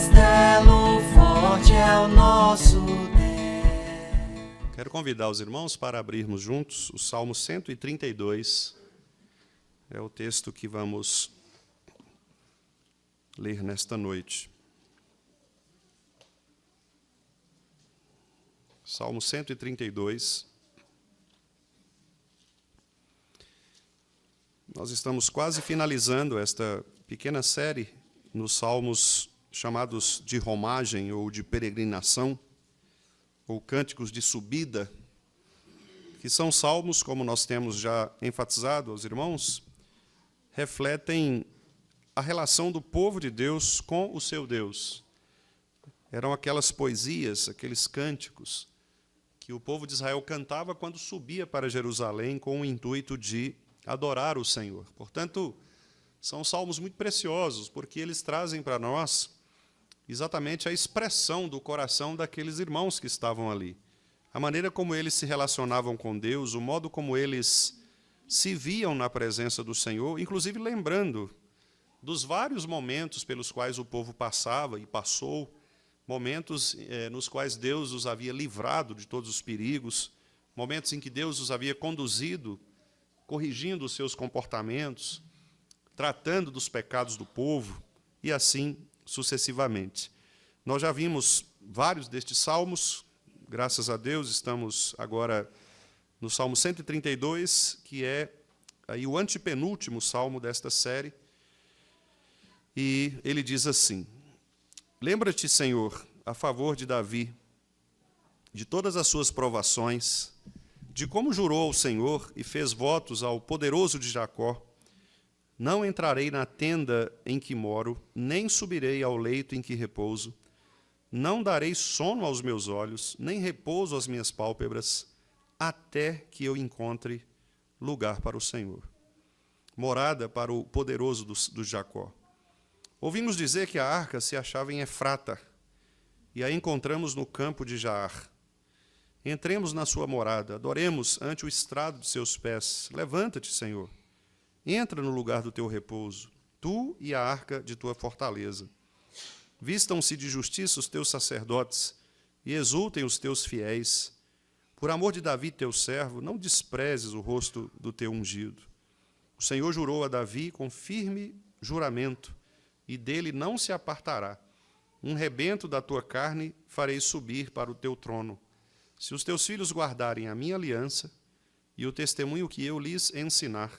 castelo forte é o nosso Deus. Quero convidar os irmãos para abrirmos juntos o Salmo 132. É o texto que vamos ler nesta noite. Salmo 132. Nós estamos quase finalizando esta pequena série nos salmos chamados de romagem ou de peregrinação, ou cânticos de subida, que são salmos, como nós temos já enfatizado aos irmãos, refletem a relação do povo de Deus com o seu Deus. Eram aquelas poesias, aqueles cânticos que o povo de Israel cantava quando subia para Jerusalém com o intuito de adorar o Senhor. Portanto, são salmos muito preciosos, porque eles trazem para nós exatamente a expressão do coração daqueles irmãos que estavam ali. A maneira como eles se relacionavam com Deus, o modo como eles se viam na presença do Senhor, inclusive lembrando dos vários momentos pelos quais o povo passava e passou, momentos nos quais Deus os havia livrado de todos os perigos, momentos em que Deus os havia conduzido, corrigindo os seus comportamentos, tratando dos pecados do povo, e assim sucessivamente. Nós já vimos vários destes salmos, graças a Deus, estamos agora no Salmo 132, que é aí o antepenúltimo salmo desta série, e ele diz assim: lembra-te, Senhor, a favor de Davi, de todas as suas provações, de como jurou ao Senhor e fez votos ao poderoso de Jacó: não entrarei na tenda em que moro, nem subirei ao leito em que repouso, não darei sono aos meus olhos, nem repouso às minhas pálpebras, até que eu encontre lugar para o Senhor, morada para o poderoso do Jacó. Ouvimos dizer que a arca se achava em Efrata, e a encontramos no campo de Jaar. Entremos na sua morada, adoremos ante o estrado de seus pés. Levanta-te, Senhor, entra no lugar do teu repouso, tu e a arca de tua fortaleza. Vistam-se de justiça os teus sacerdotes e exultem os teus fiéis. Por amor de Davi, teu servo, não desprezes o rosto do teu ungido. O Senhor jurou a Davi com firme juramento, e dele não se apartará. Um rebento da tua carne farei subir para o teu trono. Se os teus filhos guardarem a minha aliança e o testemunho que eu lhes ensinar,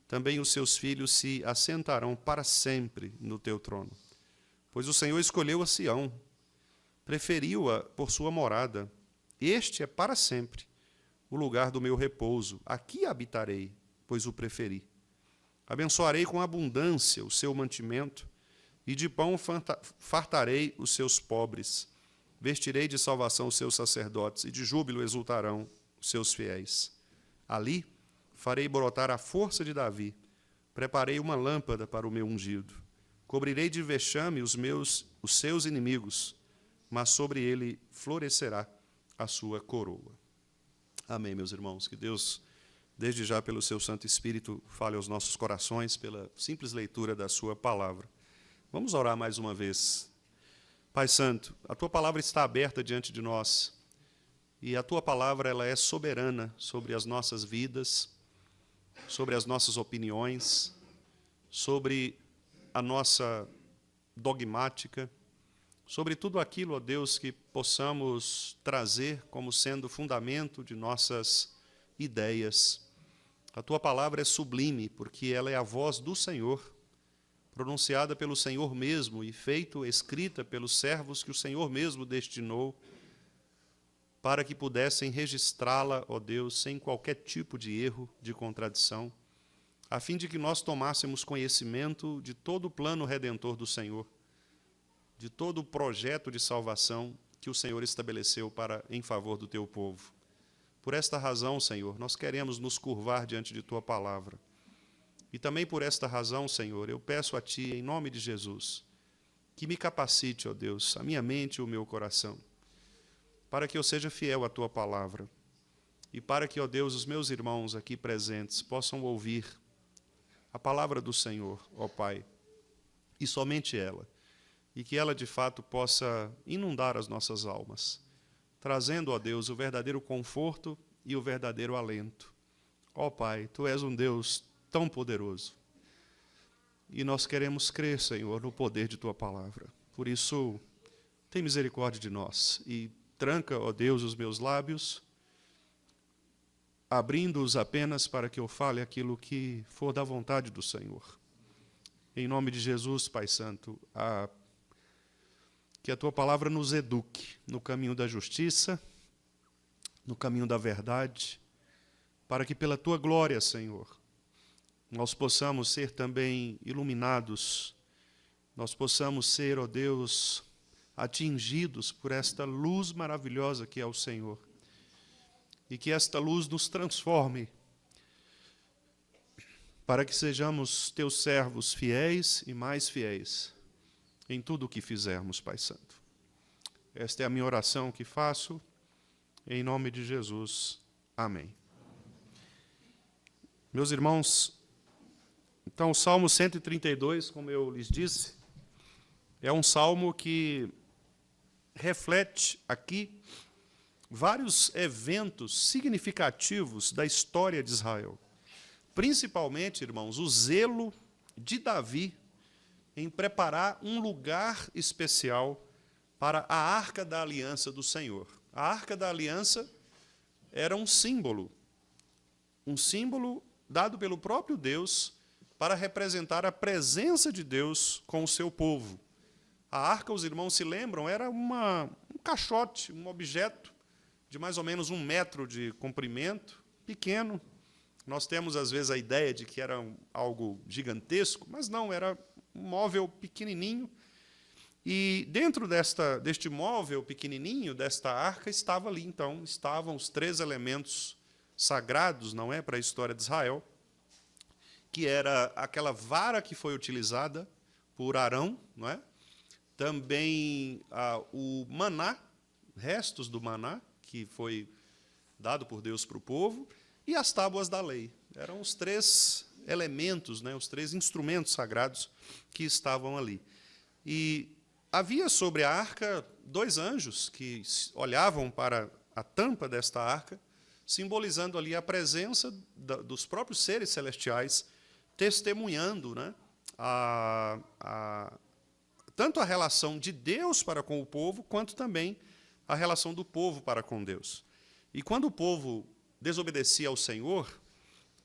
também os seus filhos se assentarão para sempre no teu trono. Pois o Senhor escolheu a Sião, preferiu-a por sua morada. Este é para sempre o lugar do meu repouso. Aqui habitarei, pois o preferi. Abençoarei com abundância o seu mantimento, e de pão fartarei os seus pobres. Vestirei de salvação os seus sacerdotes, e de júbilo exultarão os seus fiéis. Ali farei brotar a força de Davi, preparei uma lâmpada para o meu ungido. Cobrirei de vexame os seus inimigos, mas sobre ele florescerá a sua coroa. Amém, meus irmãos. Que Deus, desde já, pelo seu Santo Espírito, fale aos nossos corações pela simples leitura da sua palavra. Vamos orar mais uma vez. Pai Santo, a Tua palavra está aberta diante de nós, e a Tua palavra ela é soberana sobre as nossas vidas, sobre as nossas opiniões, sobre a nossa dogmática, sobre tudo aquilo, ó Deus, que possamos trazer como sendo fundamento de nossas ideias. A Tua palavra é sublime, porque ela é a voz do Senhor, pronunciada pelo Senhor mesmo e escrita pelos servos que o Senhor mesmo destinou para que pudessem registrá-la, ó Deus, sem qualquer tipo de erro, de contradição, a fim de que nós tomássemos conhecimento de todo o plano redentor do Senhor, de todo o projeto de salvação que o Senhor estabeleceu em favor do Teu povo. Por esta razão, Senhor, nós queremos nos curvar diante de Tua palavra. E também por esta razão, Senhor, eu peço a Ti, em nome de Jesus, que me capacite, ó Deus, a minha mente e o meu coração, para que eu seja fiel à Tua palavra, e para que, ó Deus, os meus irmãos aqui presentes possam ouvir a palavra do Senhor, ó Pai, e somente ela, e que ela, de fato, possa inundar as nossas almas, trazendo, ó Deus, o verdadeiro conforto e o verdadeiro alento. Ó Pai, Tu és um Deus tão poderoso, e nós queremos crer, Senhor, no poder de Tua palavra. Por isso, tem misericórdia de nós e tranca, ó Deus, os meus lábios, abrindo-os apenas para que eu fale aquilo que for da vontade do Senhor. Em nome de Jesus, Pai Santo, que a Tua palavra nos eduque no caminho da justiça, no caminho da verdade, para que pela Tua glória, Senhor, nós possamos ser também iluminados, nós possamos ser, ó Deus, atingidos por esta luz maravilhosa que é o Senhor, e que esta luz nos transforme, para que sejamos Teus servos fiéis e mais fiéis em tudo o que fizermos, Pai Santo. Esta é a minha oração que faço, em nome de Jesus. Amém. Meus irmãos, então o Salmo 132, como eu lhes disse, é um salmo que reflete aqui vários eventos significativos da história de Israel. Principalmente, irmãos, o zelo de Davi em preparar um lugar especial para a Arca da Aliança do Senhor. A Arca da Aliança era um símbolo dado pelo próprio Deus para representar a presença de Deus com o seu povo. A arca, os irmãos se lembram, era um caixote, um objeto de mais ou menos 1 metro de comprimento, pequeno. Nós temos, às vezes, a ideia de que era algo gigantesco, mas não, era um móvel pequenininho. E dentro deste móvel pequenininho, desta arca, estavam os 3 elementos sagrados, não é, para a história de Israel, que era aquela vara que foi utilizada por Arão, não é? Também o maná, restos do maná, que foi dado por Deus para o povo, e as tábuas da lei. Eram os 3 elementos, né, os 3 instrumentos sagrados que estavam ali. E havia sobre a arca 2 anjos que olhavam para a tampa desta arca, simbolizando ali a presença dos próprios seres celestiais, testemunhando, né, tanto a relação de Deus para com o povo, quanto também a relação do povo para com Deus. E quando o povo desobedecia ao Senhor,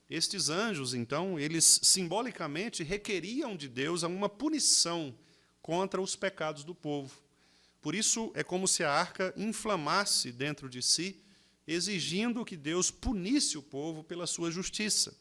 estes anjos, então, eles simbolicamente requeriam de Deus uma punição contra os pecados do povo. Por isso, é como se a arca inflamasse dentro de si, exigindo que Deus punisse o povo pela sua justiça.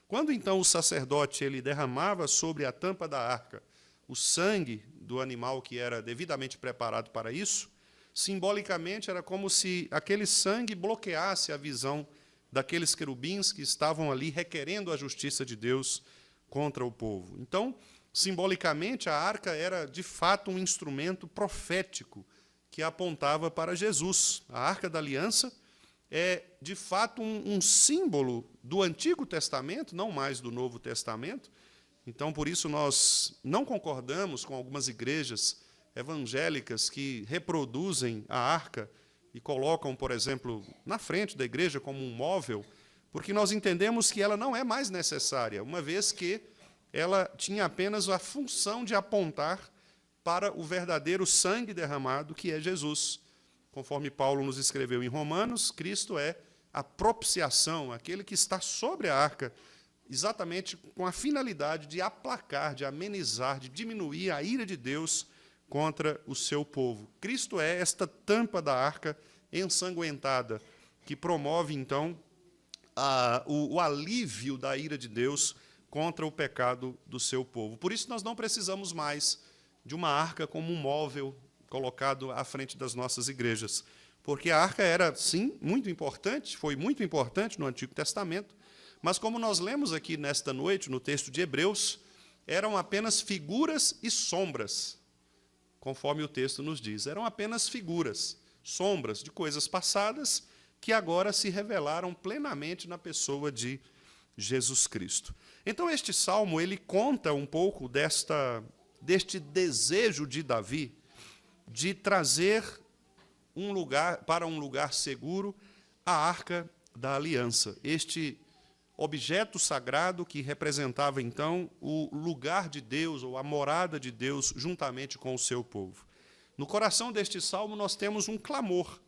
Quando, então, o sacerdote ele derramava sobre a tampa da arca o sangue do animal que era devidamente preparado para isso, simbolicamente era como se aquele sangue bloqueasse a visão daqueles querubins que estavam ali requerendo a justiça de Deus contra o povo. Então, simbolicamente, a arca era, de fato, um instrumento profético que apontava para Jesus. A Arca da Aliança é, de fato, um símbolo do Antigo Testamento, não mais do Novo Testamento. Então, por isso, nós não concordamos com algumas igrejas evangélicas que reproduzem a arca e colocam, por exemplo, na frente da igreja como um móvel, porque nós entendemos que ela não é mais necessária, uma vez que ela tinha apenas a função de apontar para o verdadeiro sangue derramado, que é Jesus. Conforme Paulo nos escreveu em Romanos, Cristo é a propiciação, aquele que está sobre a arca, exatamente com a finalidade de aplacar, de amenizar, de diminuir a ira de Deus contra o seu povo. Cristo é esta tampa da arca ensanguentada, que promove, então, o alívio da ira de Deus contra o pecado do seu povo. Por isso, nós não precisamos mais de uma arca como um móvel colocado à frente das nossas igrejas, porque a arca era, sim, muito importante, foi muito importante no Antigo Testamento, mas como nós lemos aqui nesta noite, no texto de Hebreus, eram apenas figuras e sombras, conforme o texto nos diz. Eram apenas figuras, sombras de coisas passadas que agora se revelaram plenamente na pessoa de Jesus Cristo. Então, este salmo ele conta um pouco desta deste desejo de Davi de trazer para um lugar seguro a Arca da Aliança, este objeto sagrado que representava, então, o lugar de Deus, ou a morada de Deus, juntamente com o seu povo. No coração deste salmo, nós temos um clamor,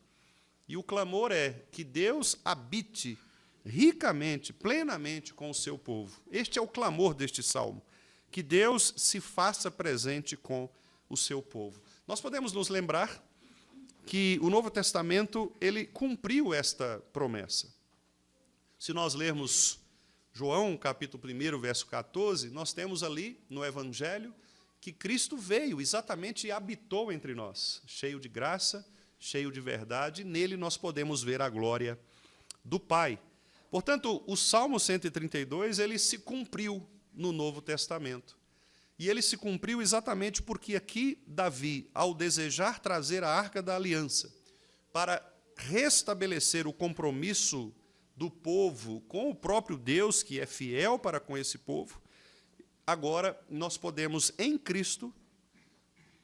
e o clamor é que Deus habite ricamente, plenamente com o seu povo. Este é o clamor deste salmo, que Deus se faça presente com o seu povo. Nós podemos nos lembrar que o Novo Testamento ele cumpriu esta promessa. Se nós lermos João, capítulo 1, verso 14, nós temos ali, no Evangelho, que Cristo veio exatamente e habitou entre nós, cheio de graça, cheio de verdade, e nele nós podemos ver a glória do Pai. Portanto, o Salmo 132, ele se cumpriu no Novo Testamento. E ele se cumpriu exatamente porque aqui Davi, ao desejar trazer a Arca da Aliança, para restabelecer o compromisso do povo com o próprio Deus, que é fiel para com esse povo, agora nós podemos, em Cristo,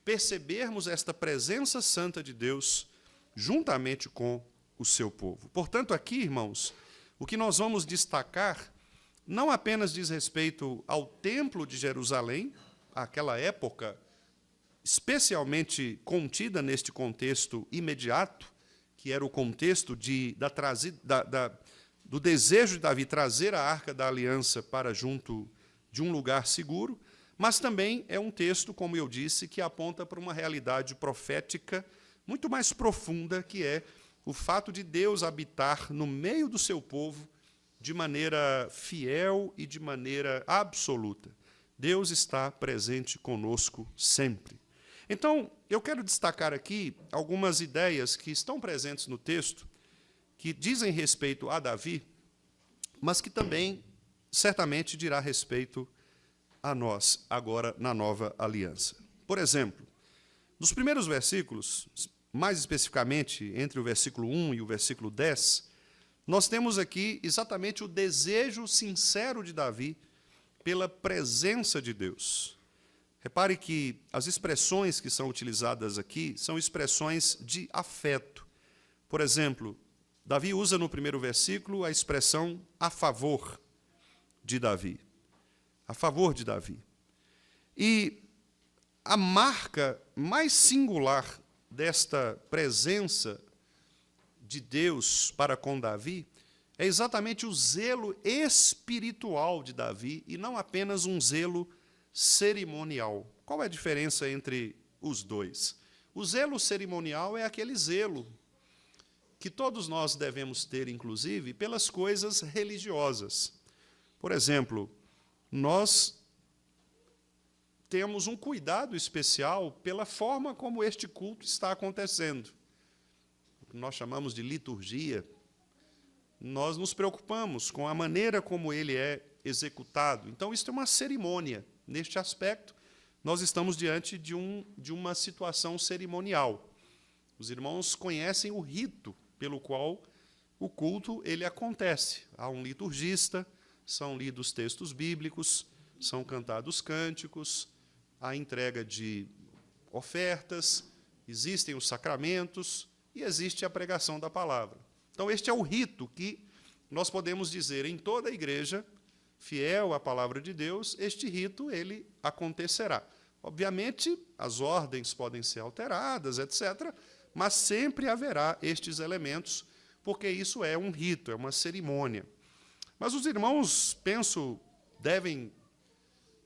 percebermos esta presença santa de Deus juntamente com o seu povo. Portanto, aqui, irmãos, o que nós vamos destacar não apenas diz respeito ao Templo de Jerusalém, aquela época especialmente contida neste contexto imediato, que era o contexto do desejo de Davi trazer a Arca da Aliança para junto de um lugar seguro, mas também é um texto, como eu disse, que aponta para uma realidade profética muito mais profunda, que é o fato de Deus habitar no meio do seu povo de maneira fiel e de maneira absoluta. Deus está presente conosco sempre. Então, eu quero destacar aqui algumas ideias que estão presentes no texto, que dizem respeito a Davi, mas que também, certamente, dirá respeito a nós, agora na nova aliança. Por exemplo, nos primeiros versículos, mais especificamente entre o versículo 1 e o versículo 10, nós temos aqui exatamente o desejo sincero de Davi pela presença de Deus. Repare que as expressões que são utilizadas aqui são expressões de afeto. Por exemplo, Davi usa no primeiro versículo a expressão a favor de Davi. A favor de Davi. E a marca mais singular desta presença de Deus para com Davi é exatamente o zelo espiritual de Davi e não apenas um zelo cerimonial. Qual é a diferença entre os dois? O zelo cerimonial é aquele zelo que todos nós devemos ter, inclusive, pelas coisas religiosas. Por exemplo, nós temos um cuidado especial pela forma como este culto está acontecendo. O que nós chamamos de liturgia. Nós nos preocupamos com a maneira como ele é executado. Então, isso é uma cerimônia. Neste aspecto, nós estamos diante de uma situação cerimonial. Os irmãos conhecem o rito pelo qual o culto ele acontece. Há um liturgista, são lidos textos bíblicos, são cantados cânticos, há entrega de ofertas, existem os sacramentos e existe a pregação da palavra. Então, este é o rito que nós podemos dizer em toda a igreja, fiel à palavra de Deus, este rito ele acontecerá. Obviamente, as ordens podem ser alteradas, etc., mas sempre haverá estes elementos, porque isso é um rito, é uma cerimônia. Mas os irmãos, penso,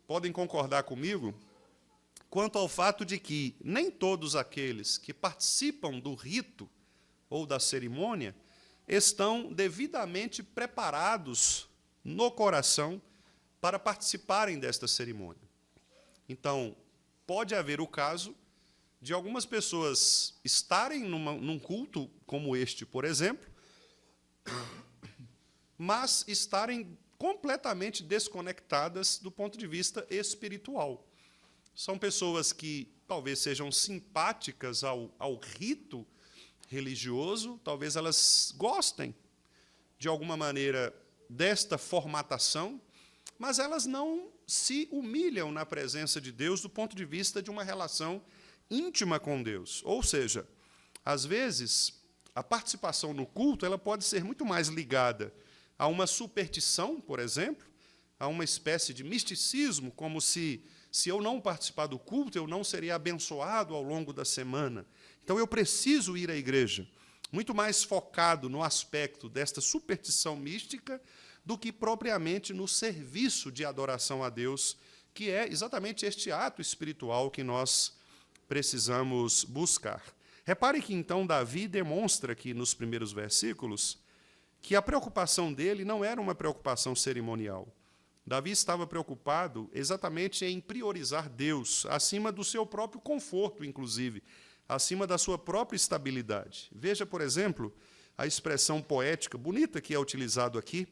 podem concordar comigo quanto ao fato de que nem todos aqueles que participam do rito ou da cerimônia estão devidamente preparados no coração para participarem desta cerimônia. Então, pode haver o caso de algumas pessoas estarem num culto como este, por exemplo, mas estarem completamente desconectadas do ponto de vista espiritual. São pessoas que talvez sejam simpáticas ao rito religioso, talvez elas gostem, de alguma maneira, desta formatação, mas elas não se humilham na presença de Deus do ponto de vista de uma relação íntima com Deus. Ou seja, às vezes, a participação no culto ela pode ser muito mais ligada a uma superstição, por exemplo, a uma espécie de misticismo, como se eu não participar do culto, eu não seria abençoado ao longo da semana. Então, eu preciso ir à igreja. Muito mais focado no aspecto desta superstição mística do que propriamente no serviço de adoração a Deus, que é exatamente este ato espiritual que nós precisamos buscar. Repare que, então, Davi demonstra aqui nos primeiros versículos que a preocupação dele não era uma preocupação cerimonial. Davi estava preocupado exatamente em priorizar Deus, acima do seu próprio conforto, inclusive, acima da sua própria estabilidade. Veja, por exemplo, a expressão poética bonita que é utilizado aqui,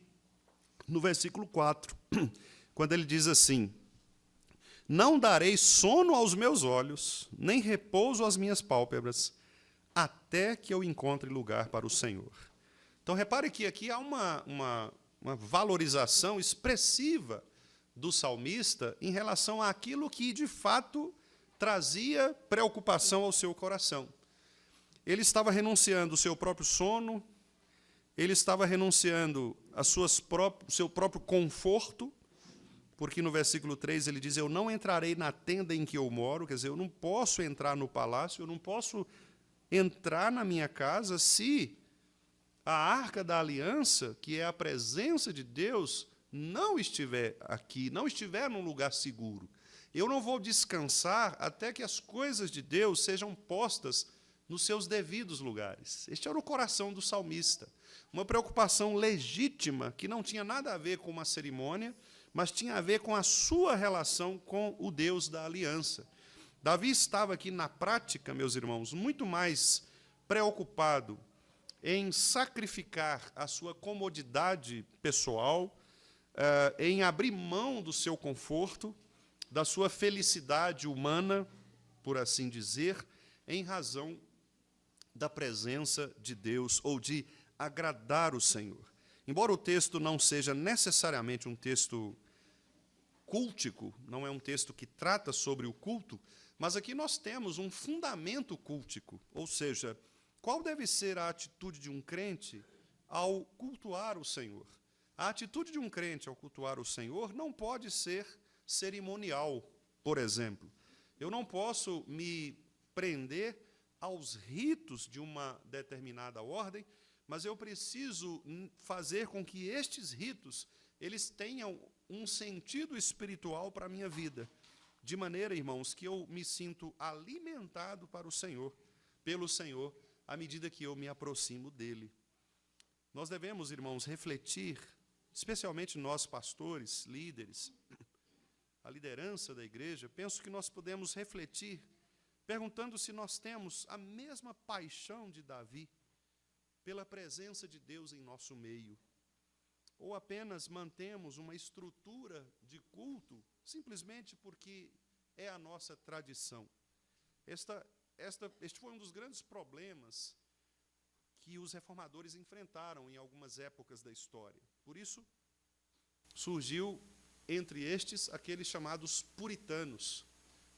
no versículo 4, quando ele diz assim: não darei sono aos meus olhos, nem repouso às minhas pálpebras, até que eu encontre lugar para o Senhor. Então, repare que aqui há uma valorização expressiva do salmista em relação àquilo que, de fato, trazia preocupação ao seu coração. Ele estava renunciando ao seu próprio sono, ele estava renunciando ao seu próprio conforto, porque no versículo 3 ele diz: eu não entrarei na tenda em que eu moro, quer dizer, eu não posso entrar no palácio, eu não posso entrar na minha casa se a arca da aliança, que é a presença de Deus, não estiver aqui, não estiver num lugar seguro. Eu não vou descansar até que as coisas de Deus sejam postas nos seus devidos lugares. Este era o coração do salmista. Uma preocupação legítima, que não tinha nada a ver com uma cerimônia, mas tinha a ver com a sua relação com o Deus da aliança. Davi estava aqui, na prática, meus irmãos, muito mais preocupado em sacrificar a sua comodidade pessoal, em abrir mão do seu conforto, da sua felicidade humana, por assim dizer, em razão da presença de Deus ou de agradar o Senhor. Embora o texto não seja necessariamente um texto cultico, não é um texto que trata sobre o culto, mas aqui nós temos um fundamento cultico, ou seja, qual deve ser a atitude de um crente ao cultuar o Senhor? A atitude de um crente ao cultuar o Senhor não pode ser cerimonial, por exemplo. Eu não posso me prender aos ritos de uma determinada ordem, mas eu preciso fazer com que estes ritos eles tenham um sentido espiritual para a minha vida, de maneira, irmãos, que eu me sinto alimentado para o Senhor, pelo Senhor, à medida que eu me aproximo dele. Nós devemos, irmãos, refletir, especialmente nós pastores, líderes, a liderança da igreja, penso que nós podemos refletir, perguntando se nós temos a mesma paixão de Davi pela presença de Deus em nosso meio, ou apenas mantemos uma estrutura de culto simplesmente porque é a nossa tradição. Este foi um dos grandes problemas que os reformadores enfrentaram em algumas épocas da história. Por isso, surgiu entre estes aqueles chamados puritanos,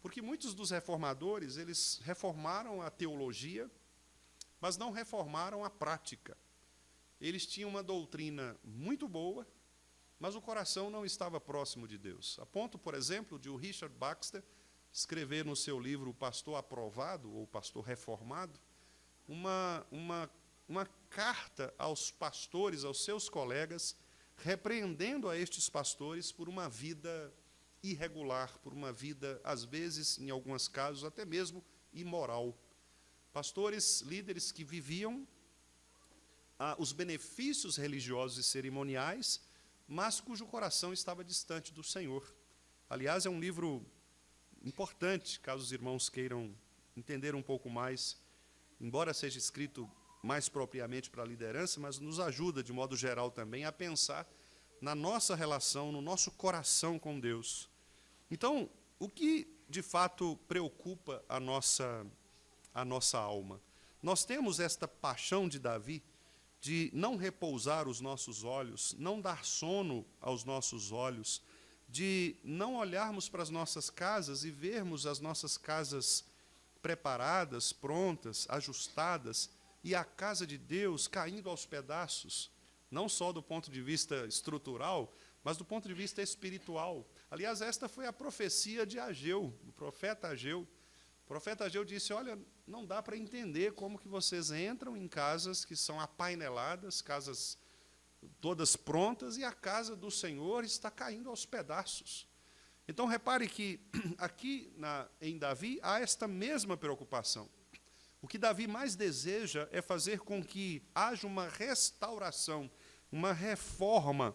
porque muitos dos reformadores, eles reformaram a teologia, mas não reformaram a prática. Eles tinham uma doutrina muito boa, mas o coração não estava próximo de Deus. A ponto, por exemplo, de o Richard Baxter escrever no seu livro O Pastor Aprovado, ou Pastor Reformado, uma carta aos pastores, aos seus colegas, repreendendo a estes pastores por uma vida irregular, por uma vida, às vezes, em alguns casos, até mesmo imoral. Pastores, líderes que viviam os benefícios religiosos e cerimoniais, mas cujo coração estava distante do Senhor. Aliás, é um livro importante, caso os irmãos queiram entender um pouco mais, embora seja escrito mais propriamente para a liderança, mas nos ajuda, de modo geral também, a pensar na nossa relação, no nosso coração com Deus. Então, o que, de fato, preocupa a nossa alma? Nós temos esta paixão de Davi de não repousar os nossos olhos, não dar sono aos nossos olhos, de não olharmos para as nossas casas e vermos as nossas casas preparadas, prontas, ajustadas, e a casa de Deus caindo aos pedaços, não só do ponto de vista estrutural, mas do ponto de vista espiritual. Aliás, esta foi a profecia de Ageu, do profeta Ageu. O profeta Ageu disse, olha, não dá para entender como que vocês entram em casas que são apaineladas, casas todas prontas, e a casa do Senhor está caindo aos pedaços. Então, repare que aqui em Davi há esta mesma preocupação. O que Davi mais deseja é fazer com que haja uma restauração, uma reforma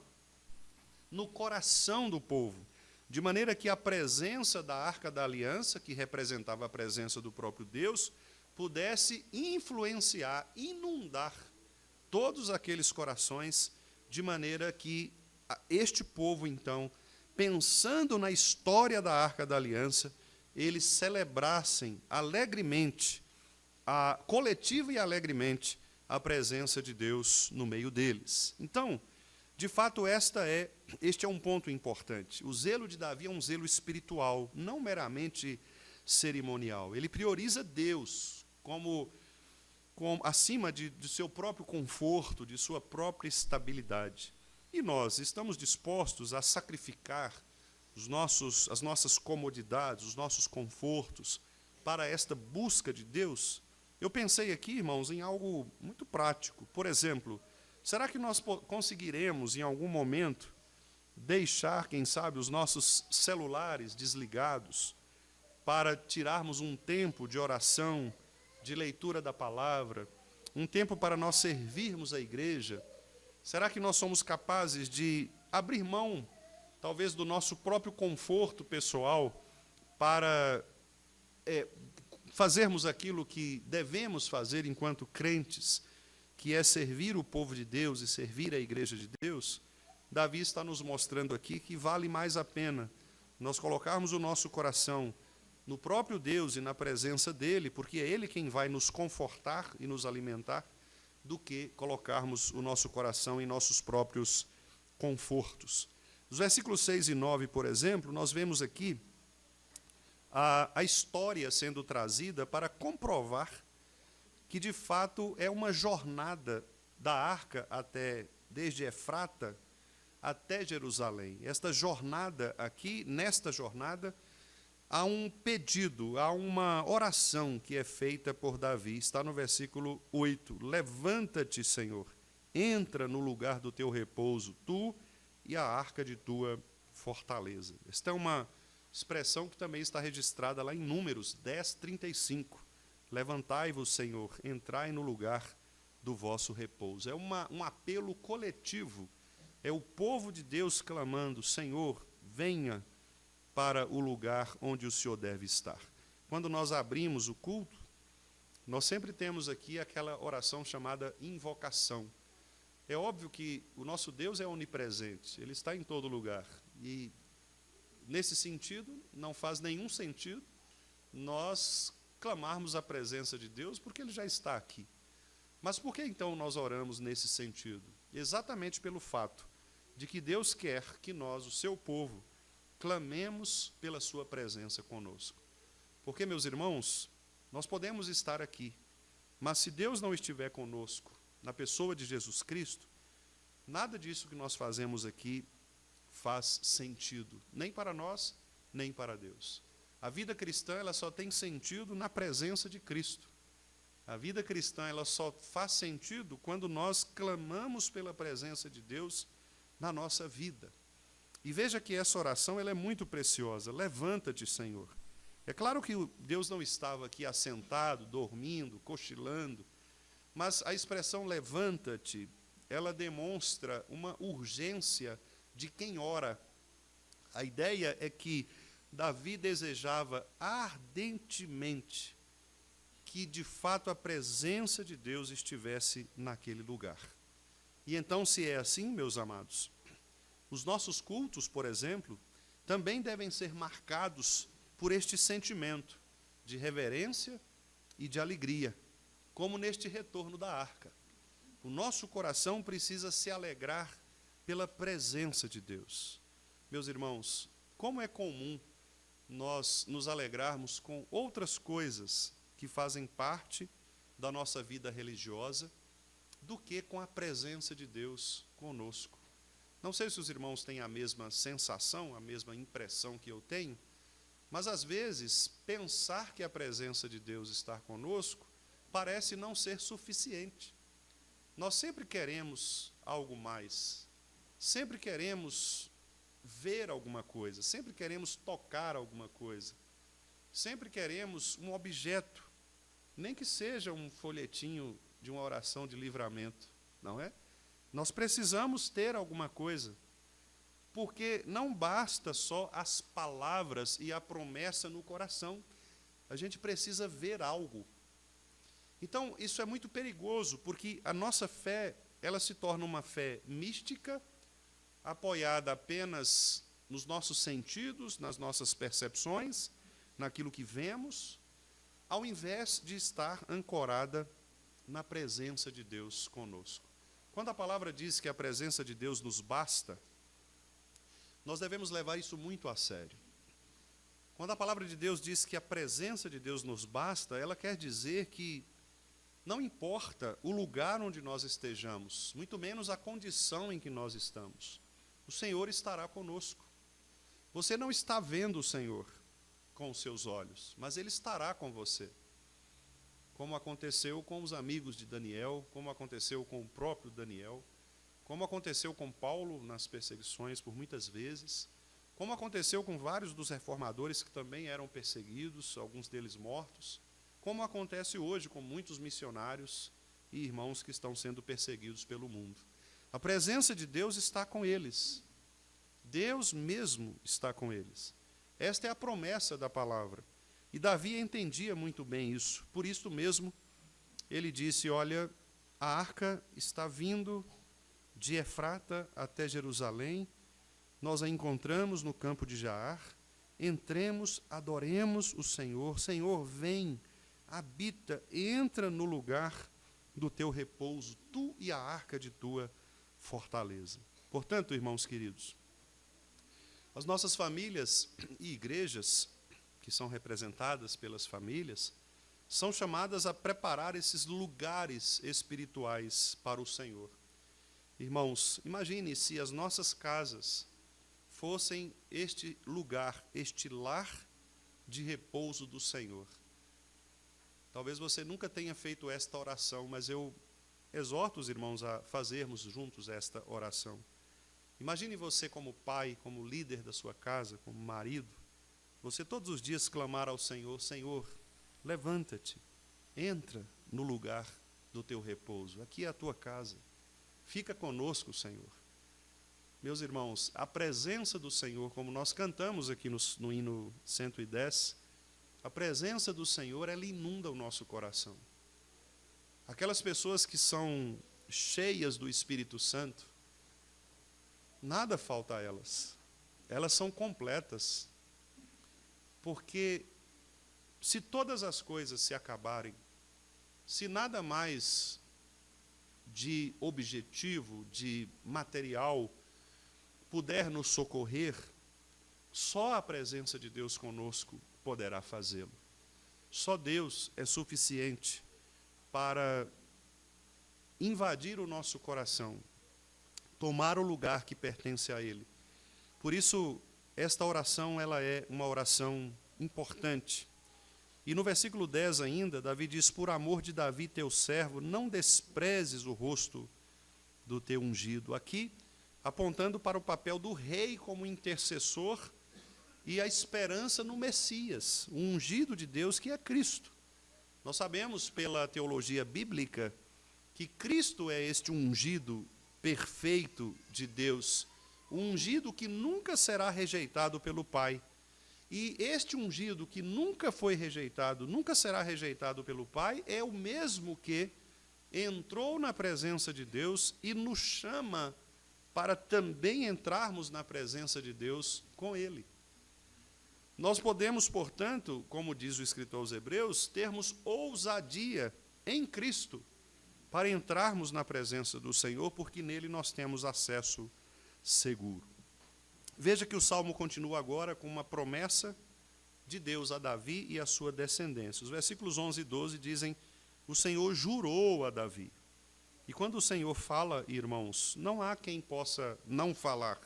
no coração do povo, de maneira que a presença da Arca da Aliança, que representava a presença do próprio Deus, pudesse influenciar, inundar todos aqueles corações, de maneira que este povo, então, pensando na história da Arca da Aliança, eles celebrassem alegremente, coletiva e alegremente, a presença de Deus no meio deles. Então, de fato, este é um ponto importante. O zelo de Davi é um zelo espiritual, não meramente cerimonial. Ele prioriza Deus como acima de seu próprio conforto, de sua própria estabilidade. E nós estamos dispostos a sacrificar as nossas comodidades, os nossos confortos, para esta busca de Deus? Eu pensei aqui, irmãos, em algo muito prático. Por exemplo, será que nós conseguiremos, em algum momento, deixar, quem sabe, os nossos celulares desligados para tirarmos um tempo de oração, de leitura da palavra, um tempo para nós servirmos a igreja? Será que nós somos capazes de abrir mão, talvez, do nosso próprio conforto pessoal para fazermos aquilo que devemos fazer enquanto crentes, que é servir o povo de Deus e servir a igreja de Deus? Davi está nos mostrando aqui que vale mais a pena nós colocarmos o nosso coração no próprio Deus e na presença dEle, porque é Ele quem vai nos confortar e nos alimentar, do que colocarmos o nosso coração em nossos próprios confortos. Nos versículos 6 e 9, por exemplo, nós vemos aqui a história sendo trazida para comprovar que, de fato, é uma jornada da arca desde Efrata até Jerusalém. Esta jornada aqui, nesta jornada, há um pedido, há uma oração que é feita por Davi. Está no versículo 8. Levanta-te, Senhor, entra no lugar do teu repouso, tu e a arca de tua fortaleza. Esta é uma expressão que também está registrada lá em Números 10, 35. Levantai-vos, Senhor, entrai no lugar do vosso repouso. É um apelo coletivo. É o povo de Deus clamando, Senhor, venha para o lugar onde o Senhor deve estar. Quando nós abrimos o culto, nós sempre temos aqui aquela oração chamada invocação. É óbvio que o nosso Deus é onipresente, Ele está em todo lugar. E, nesse sentido, não faz nenhum sentido nós clamarmos a presença de Deus, porque Ele já está aqui. Mas por que então nós oramos nesse sentido? Exatamente pelo fato de que Deus quer que nós, o seu povo, clamemos pela sua presença conosco. Porque, meus irmãos, nós podemos estar aqui, mas se Deus não estiver conosco, na pessoa de Jesus Cristo, nada disso que nós fazemos aqui faz sentido, nem para nós, nem para Deus. A vida cristã, ela só tem sentido na presença de Cristo. A vida cristã, ela só faz sentido quando nós clamamos pela presença de Deus na nossa vida. E veja que essa oração, ela é muito preciosa. Levanta-te, Senhor. É claro que Deus não estava aqui assentado, dormindo, cochilando, mas a expressão levanta-te, ela demonstra uma urgência de quem ora. A ideia é que Davi desejava ardentemente que, de fato, a presença de Deus estivesse naquele lugar. E então, se é assim, meus amados, os nossos cultos, por exemplo, também devem ser marcados por este sentimento de reverência e de alegria, como neste retorno da arca. O nosso coração precisa se alegrar pela presença de Deus. Meus irmãos, como é comum nós nos alegrarmos com outras coisas que fazem parte da nossa vida religiosa do que com a presença de Deus conosco. Não sei se os irmãos têm a mesma sensação, a mesma impressão que eu tenho, mas às vezes pensar que a presença de Deus está conosco parece não ser suficiente. Nós sempre queremos algo mais, sempre queremos ver alguma coisa, sempre queremos tocar alguma coisa, sempre queremos um objeto, nem que seja um folhetinho de uma oração de livramento, não é? Nós precisamos ter alguma coisa, porque não basta só as palavras e a promessa no coração, a gente precisa ver algo. Então, isso é muito perigoso, porque a nossa fé, ela se torna uma fé mística, apoiada apenas nos nossos sentidos, nas nossas percepções, naquilo que vemos, ao invés de estar ancorada na presença de Deus conosco. Quando a palavra diz que a presença de Deus nos basta, nós devemos levar isso muito a sério. Quando a palavra de Deus diz que a presença de Deus nos basta, ela quer dizer que não importa o lugar onde nós estejamos, muito menos a condição em que nós estamos, o Senhor estará conosco. Você não está vendo o Senhor com os seus olhos, mas Ele estará com você. Como aconteceu com os amigos de Daniel, como aconteceu com o próprio Daniel, como aconteceu com Paulo nas perseguições por muitas vezes, como aconteceu com vários dos reformadores que também eram perseguidos, alguns deles mortos, como acontece hoje com muitos missionários e irmãos que estão sendo perseguidos pelo mundo. A presença de Deus está com eles. Deus mesmo está com eles. Esta é a promessa da palavra. E Davi entendia muito bem isso. Por isso mesmo, ele disse, olha, a arca está vindo de Efrata até Jerusalém, nós a encontramos no campo de Jaar, entremos, adoremos o Senhor. Senhor, vem, habita, entra no lugar do teu repouso, tu e a arca de tua fortaleza. Portanto, irmãos queridos, as nossas famílias e igrejas, que são representadas pelas famílias, são chamadas a preparar esses lugares espirituais para o Senhor. Irmãos, imagine se as nossas casas fossem este lugar, este lar de repouso do Senhor. Talvez você nunca tenha feito esta oração, mas eu exorto os irmãos a fazermos juntos esta oração. Imagine você como pai, como líder da sua casa, como marido, você todos os dias clamar ao Senhor, Senhor, levanta-te, entra no lugar do teu repouso, aqui é a tua casa, fica conosco, Senhor. Meus irmãos, a presença do Senhor, como nós cantamos aqui no hino 110, a presença do Senhor, ela inunda o nosso coração. Aquelas pessoas que são cheias do Espírito Santo, nada falta a elas. Elas são completas. Porque se todas as coisas se acabarem, se nada mais de objetivo, de material, puder nos socorrer, só a presença de Deus conosco poderá fazê-lo. Só Deus é suficiente para invadir o nosso coração, tomar o lugar que pertence a Ele. Por isso, esta oração ela é uma oração importante. E no versículo 10 ainda, Davi diz, por amor de Davi, teu servo, não desprezes o rosto do teu ungido. Aqui, apontando para o papel do rei como intercessor e a esperança no Messias, o ungido de Deus que é Cristo. Nós sabemos pela teologia bíblica que Cristo é este ungido perfeito de Deus, o ungido que nunca será rejeitado pelo Pai. E este ungido que nunca foi rejeitado, nunca será rejeitado pelo Pai, é o mesmo que entrou na presença de Deus e nos chama para também entrarmos na presença de Deus com Ele. Nós podemos, portanto, como diz o escritor aos Hebreus, termos ousadia em Cristo para entrarmos na presença do Senhor, porque nele nós temos acesso seguro. Veja que o Salmo continua agora com uma promessa de Deus a Davi e a sua descendência. Os versículos 11 e 12 dizem: o Senhor jurou a Davi. E quando o Senhor fala, irmãos, não há quem possa não falar.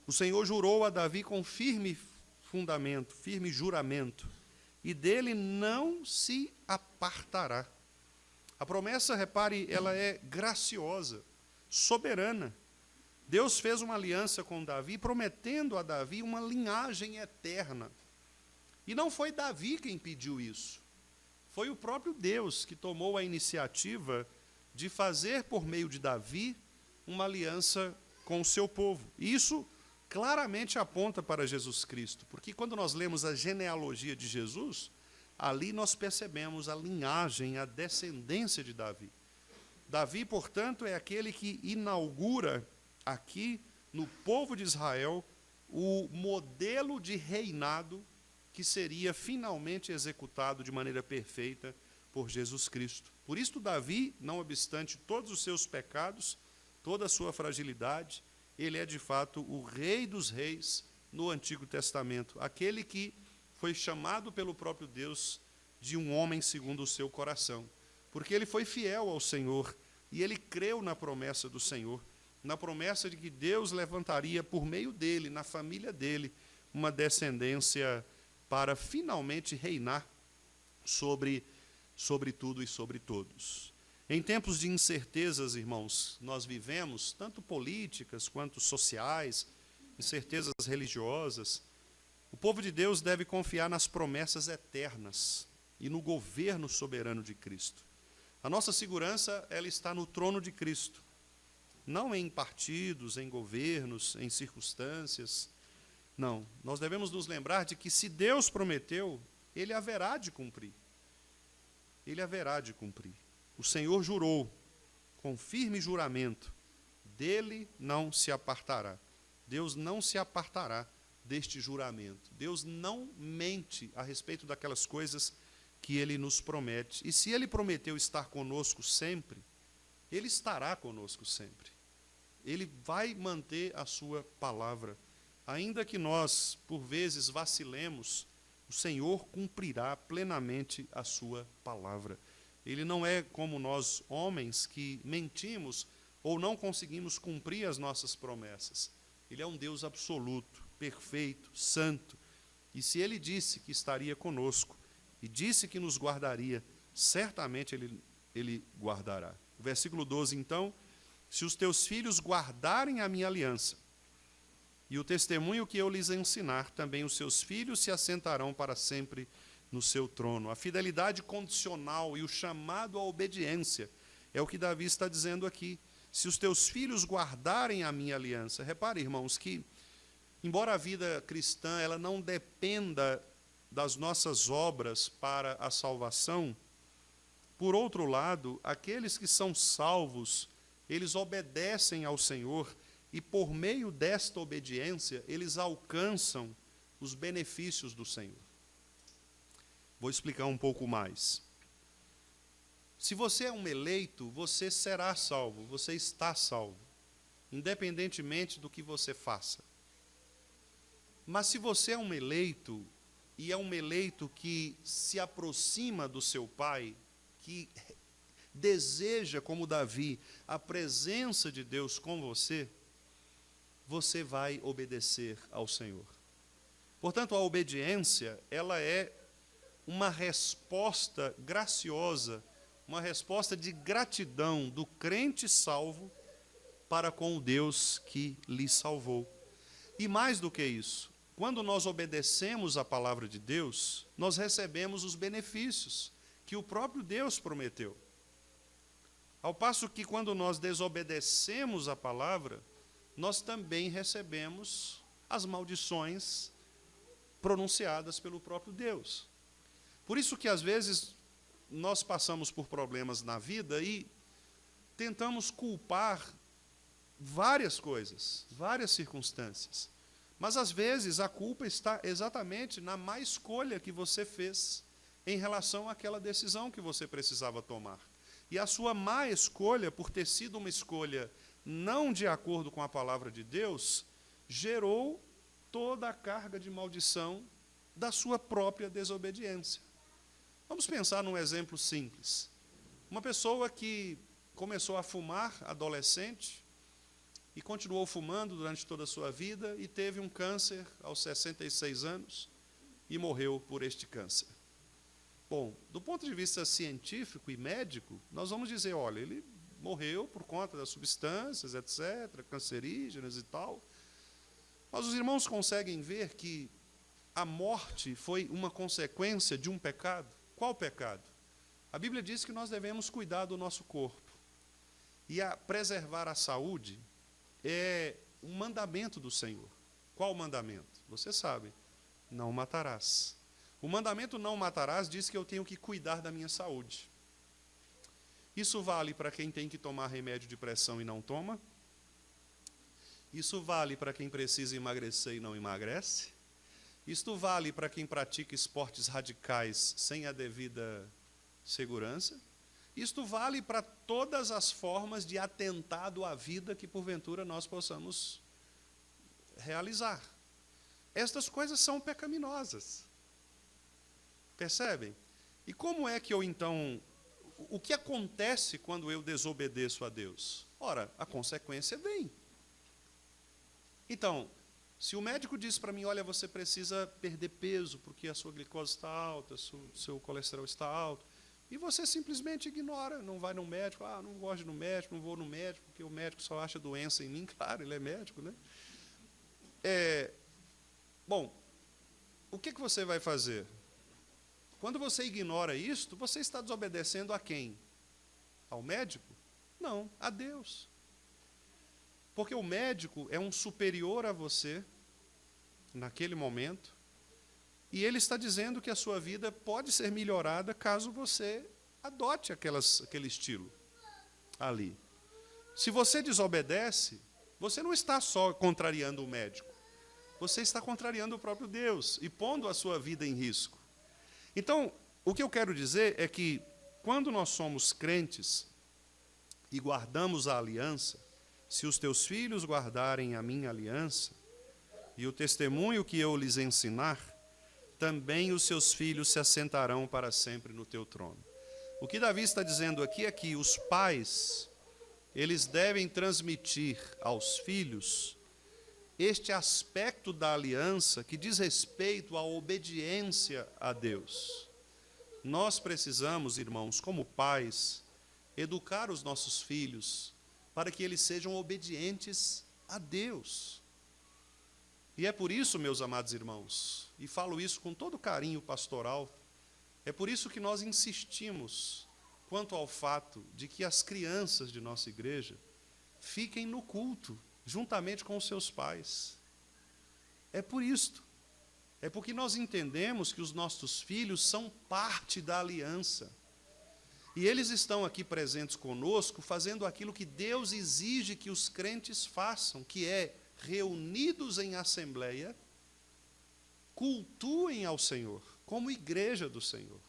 O Senhor jurou a Davi com firme fundamento, firme juramento, e dele não se apartará. A promessa, repare, ela é graciosa, soberana. Deus fez uma aliança com Davi, prometendo a Davi uma linhagem eterna. E não foi Davi quem pediu isso. Foi o próprio Deus que tomou a iniciativa de fazer, por meio de Davi, uma aliança com o seu povo. E isso claramente aponta para Jesus Cristo, porque quando nós lemos a genealogia de Jesus, ali nós percebemos a linhagem, a descendência de Davi. Davi, portanto, é aquele que inaugura aqui, no povo de Israel, o modelo de reinado que seria finalmente executado de maneira perfeita por Jesus Cristo. Por isso, Davi, não obstante todos os seus pecados, toda a sua fragilidade, ele é de fato o Rei dos Reis no Antigo Testamento, aquele que foi chamado pelo próprio Deus de um homem segundo o seu coração, porque ele foi fiel ao Senhor e ele creu na promessa do Senhor, na promessa de que Deus levantaria por meio dele, na família dele, uma descendência para finalmente reinar sobre tudo e sobre todos. Em tempos de incertezas, irmãos, nós vivemos, tanto políticas quanto sociais, incertezas religiosas, o povo de Deus deve confiar nas promessas eternas e no governo soberano de Cristo. A nossa segurança, ela está no trono de Cristo, não em partidos, em governos, em circunstâncias. Não, nós devemos nos lembrar de que se Deus prometeu, Ele haverá de cumprir. Ele haverá de cumprir. O Senhor jurou, com firme juramento, dele não se apartará. Deus não se apartará deste juramento. Deus não mente a respeito daquelas coisas que Ele nos promete. E se Ele prometeu estar conosco sempre, Ele estará conosco sempre. Ele vai manter a sua palavra. Ainda que nós, por vezes, vacilemos, o Senhor cumprirá plenamente a sua palavra. Ele não é como nós, homens, que mentimos ou não conseguimos cumprir as nossas promessas. Ele é um Deus absoluto, perfeito, santo. E se Ele disse que estaria conosco e disse que nos guardaria, certamente Ele guardará. O versículo 12, então: se os teus filhos guardarem a minha aliança e o testemunho que eu lhes ensinar, também os seus filhos se assentarão para sempre no seu trono. A fidelidade condicional e o chamado à obediência é o que Davi está dizendo aqui. Se os teus filhos guardarem a minha aliança. Repare, irmãos, que embora a vida cristã ela não dependa das nossas obras para a salvação, por outro lado, aqueles que são salvos, eles obedecem ao Senhor e por meio desta obediência, eles alcançam os benefícios do Senhor. Vou explicar um pouco mais. Se você é um eleito, você será salvo, você está salvo, independentemente do que você faça. Mas se você é um eleito, e é um eleito que se aproxima do seu Pai, que deseja, como Davi, a presença de Deus com você, você vai obedecer ao Senhor. Portanto, a obediência, ela é uma resposta graciosa, uma resposta de gratidão do crente salvo para com o Deus que lhe salvou. E mais do que isso, quando nós obedecemos a palavra de Deus, nós recebemos os benefícios que o próprio Deus prometeu. Ao passo que quando nós desobedecemos a palavra, nós também recebemos as maldições pronunciadas pelo próprio Deus. Por isso que às vezes nós passamos por problemas na vida e tentamos culpar várias coisas, várias circunstâncias. Mas às vezes a culpa está exatamente na má escolha que você fez em relação àquela decisão que você precisava tomar. E a sua má escolha, por ter sido uma escolha não de acordo com a palavra de Deus, gerou toda a carga de maldição da sua própria desobediência. Vamos pensar num exemplo simples. Uma pessoa que começou a fumar adolescente e continuou fumando durante toda a sua vida e teve um câncer aos 66 anos e morreu por este câncer. Bom, do ponto de vista científico e médico, nós vamos dizer, olha, ele morreu por conta das substâncias, etc., cancerígenas e tal. Mas os irmãos conseguem ver que a morte foi uma consequência de um pecado? Qual pecado? A Bíblia diz que nós devemos cuidar do nosso corpo. E preservar a saúde é um mandamento do Senhor. Qual mandamento? Você sabe, não matarás. O mandamento não matarás diz que eu tenho que cuidar da minha saúde. Isso vale para quem tem que tomar remédio de pressão e não toma? Isso vale para quem precisa emagrecer e não emagrece? Isto vale para quem pratica esportes radicais sem a devida segurança? Isto vale para todas as formas de atentado à vida que, porventura, nós possamos realizar. Estas coisas são pecaminosas. Percebem? E como é que eu, então... O que acontece quando eu desobedeço a Deus? Ora, a consequência vem. Então, se o médico diz para mim, olha, você precisa perder peso porque a sua glicose está alta, o seu colesterol está alto, e você simplesmente ignora, não vai no médico, não gosto de ir no médico, não vou no médico, porque o médico só acha doença em mim, claro, ele é médico, né? Bom, o que você vai fazer? Quando você ignora isto, você está desobedecendo a quem? Ao médico? Não, a Deus. Porque o médico é um superior a você, naquele momento, e ele está dizendo que a sua vida pode ser melhorada caso você adote aquele estilo ali. Se você desobedece, você não está só contrariando o médico, você está contrariando o próprio Deus e pondo a sua vida em risco. Então, o que eu quero dizer é que, quando nós somos crentes e guardamos a aliança, se os teus filhos guardarem a minha aliança, e o testemunho que eu lhes ensinar, também os seus filhos se assentarão para sempre no teu trono. O que Davi está dizendo aqui é que os pais, eles devem transmitir aos filhos este aspecto da aliança que diz respeito à obediência a Deus. Nós precisamos, irmãos, como pais, educar os nossos filhos para que eles sejam obedientes a Deus. E é por isso, meus amados irmãos, e falo isso com todo carinho pastoral, é por isso que nós insistimos quanto ao fato de que as crianças de nossa igreja fiquem no culto, juntamente com os seus pais. É por isto. É porque nós entendemos que os nossos filhos são parte da aliança. E eles estão aqui presentes conosco, fazendo aquilo que Deus exige que os crentes façam, que é, reunidos em assembleia, cultuem ao Senhor, como igreja do Senhor.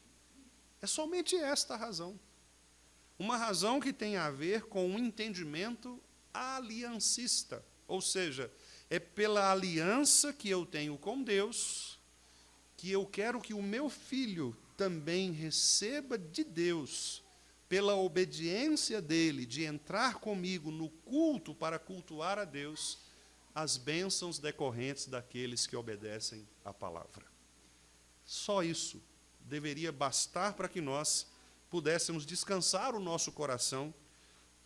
É somente esta a razão. Uma razão que tem a ver com um entendimento aliancista, ou seja, é pela aliança que eu tenho com Deus que eu quero que o meu filho também receba de Deus, pela obediência dele, de entrar comigo no culto para cultuar a Deus, as bênçãos decorrentes daqueles que obedecem à palavra. Só isso deveria bastar para que nós pudéssemos descansar o nosso coração